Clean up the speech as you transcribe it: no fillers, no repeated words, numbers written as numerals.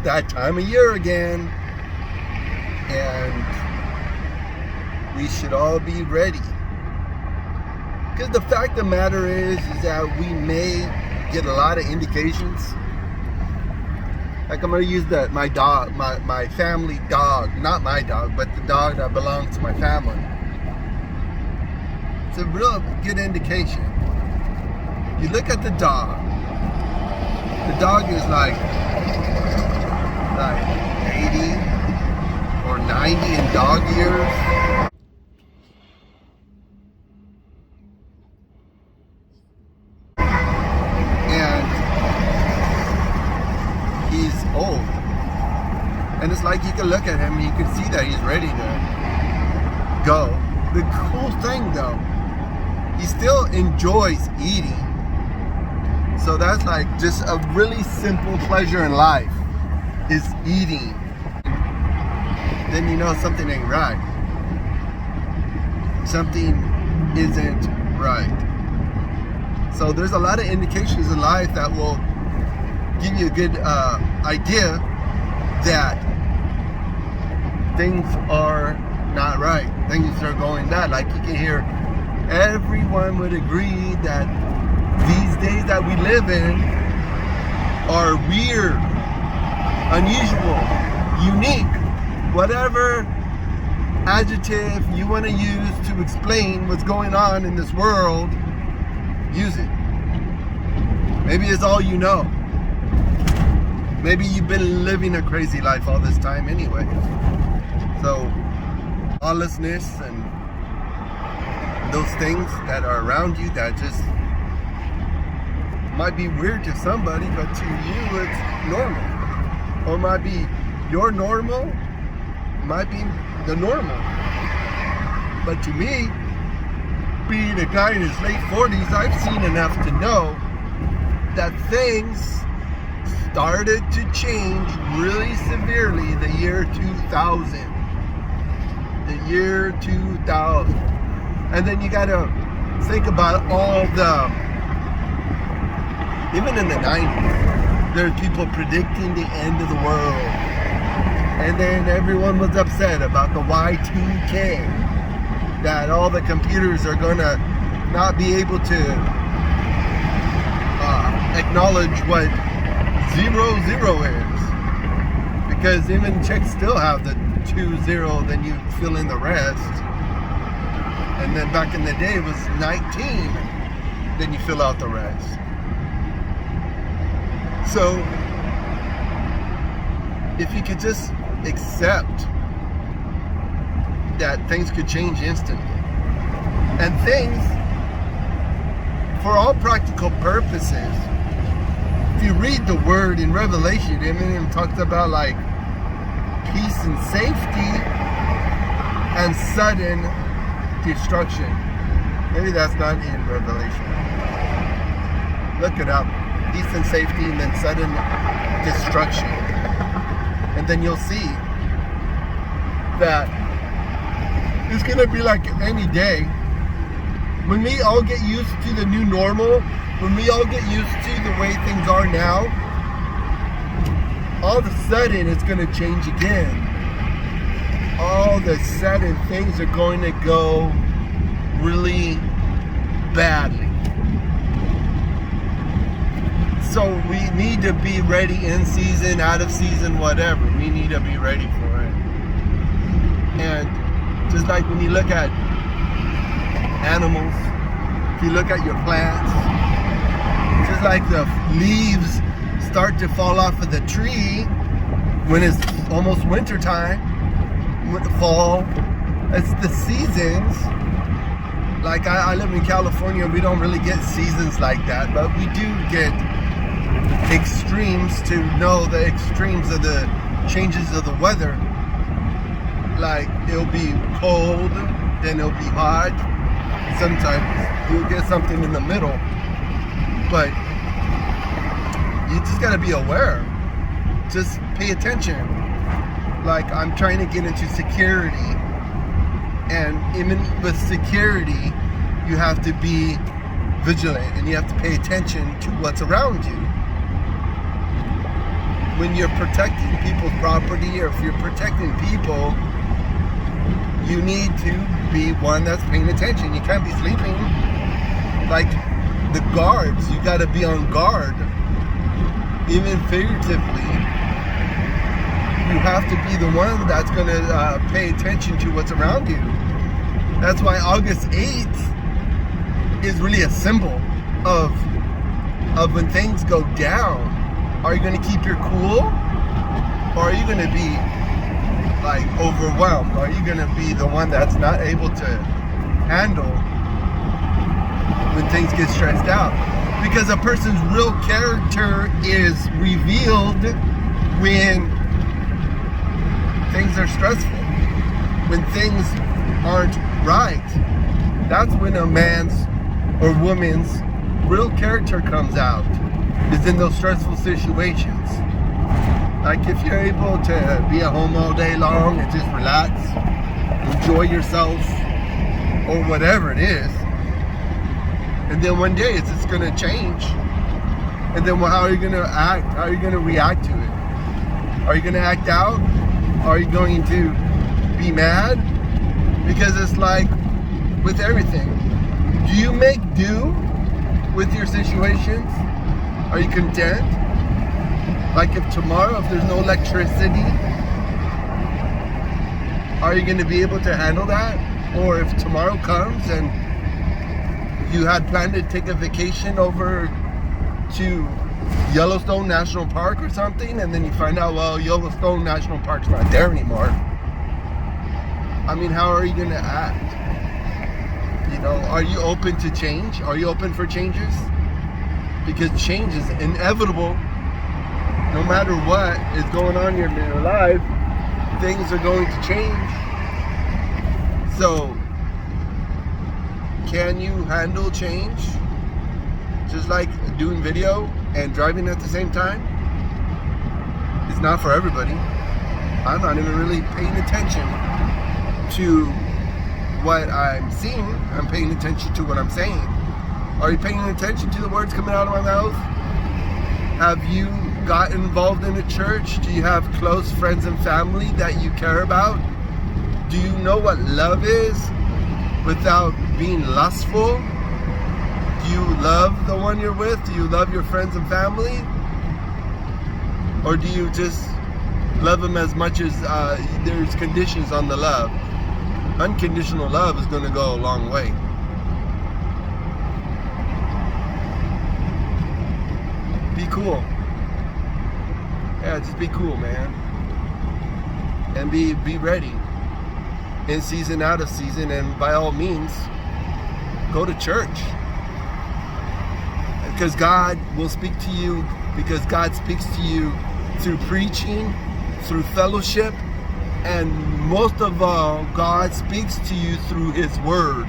that time of year again. And we should all be ready. Because the fact of the matter is that we may get a lot of indications. Like I'm going to use my dog, my family dog. Not my dog, but the dog that belongs to my family. It's a real good indication. You look at the dog. The dog is like 80 or 90 in dog years. And he's old. And it's like you can look at him and you can see that he's ready to go. The cool thing though, he still enjoys eating. So that's like just a really simple pleasure in life is eating. Then you know something ain't right. Something isn't right. So there's a lot of indications in life that will give you a good idea that things are not right. Things are going bad. Like you can hear everyone would agree that these days that we live in are weird, unusual, unique, whatever adjective you want to use to explain what's going on in this world, use it. Maybe it's all you know. Maybe you've been living a crazy life all this time anyway. So, lawlessness and those things that are around you that just might be weird to somebody, but to you it's normal. Or might be your normal, might be the normal. But to me, being a guy in his late 40s, I've seen enough to know that things started to change really severely the year 2000. The year 2000. And then you gotta think about all the, even in the 90s, there were people predicting the end of the world. And then everyone was upset about the Y2K, that all the computers are gonna not be able to acknowledge what 00 is. Because even chicks still have the 20, then you fill in the rest. And then back in the day it was 19, then you fill out the rest. So, if you could just accept that things could change instantly. And things, for all practical purposes, if you read the word in Revelation, it talks about like peace and safety and sudden destruction. Maybe that's not in Revelation. Look it up. Peace and safety and then sudden destruction. And then you'll see that it's going to be like any day. When we all get used to the new normal, when we all get used to the way things are now, all of a sudden it's going to change again. All of a sudden things are going to go really badly. So we need to be ready in season, out of season, whatever. We need to be ready for it. And just like when you look at animals, if you look at your plants, just like the leaves start to fall off of the tree when it's almost winter time, fall, it's the seasons. Like I live in California, we don't really get seasons like that, but we do get extremes to know the extremes of the changes of the weather. Like it'll be cold, then it'll be hot. Sometimes you'll get something in the middle, but you just gotta be aware. Just pay attention. Like I'm trying to get into security, and even with security, you have to be vigilant and you have to pay attention to what's around you. when you're protecting people's property, or if you're protecting people, you need to be one that's paying attention. You can't be sleeping. Like the guards, you got to be on guard. Even figuratively, you have to be the one that's going to pay attention to what's around you. That's why August 8th is really a symbol of when things go down. Are you going to keep your cool, or are you going to be like overwhelmed? Are you going to be the one that's not able to handle when things get stressed out? Because a person's real character is revealed when things are stressful, when things aren't right. That's when a man's or woman's real character comes out, is in those stressful situations. Like if you're able to be at home all day long and just relax, enjoy yourself, or whatever it is, and then one day it's just gonna change. And then how are you gonna act? How are you gonna react to it? Are you gonna act out? Are you going to be mad? Because it's like with everything. Do you make do with your situations? Are you content? Like if tomorrow, if there's no electricity, are you going to be able to handle that? Or if tomorrow comes and you had planned to take a vacation over to Yellowstone National Park or something, and then you find out, well, Yellowstone National Park's not there anymore. I mean, how are you going to act? You know, are you open to change? Are you open for changes? Because change is inevitable. No matter what is going on in your life, things are going to change. So, can you handle change? Just like doing video and driving at the same time? It's not for everybody. I'm not even really paying attention to what I'm seeing. I'm paying attention to what I'm saying. Are you paying attention to the words coming out of my mouth? Have you got involved in a church? Do you have close friends and family that you care about? Do you know what love is without being lustful? Do you love the one you're with? Do you love your friends and family? Or do you just love them as much as there's conditions on the love? Unconditional love is going to go a long way. Be cool. Yeah, just be cool, man. And be ready. In season, out of season, and by all means, go to church. Because God will speak to you, because God speaks to you through preaching, through fellowship, and most of all, God speaks to you through His Word.